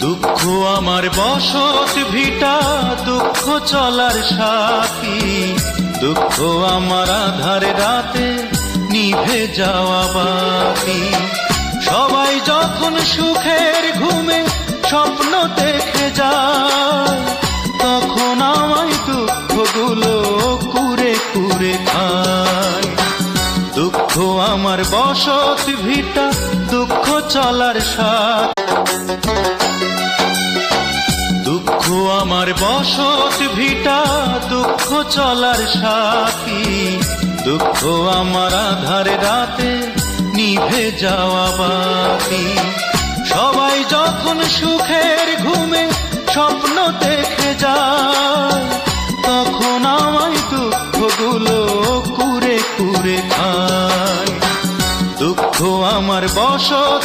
দুঃখ আমার বসত ভিটা, দুঃখ চলার সাথী, দুঃখ আমার আধার রাতে নিভে যাওয়া বাতি। সবাই যখন সুখের ঘুমে স্বপ্ন দেখে যায়, তখন আমায় দুঃখগুলো কুরে কুরে খায়। দুঃখ আমার বসত ভিটা, দুঃখ চলার সাথী, দুঃখ আমার বসত ভিটা, দুঃখ চলার সাথী, দুঃখ আমার আধার রাতে নিভে যাওয়া বাতি। সবাই যখন সুখের ঘুমে স্বপ্ন দেখে যায়, তখন আমায় দুঃখগুলো কুরে কুরে খায়। দুঃখ আমার বসত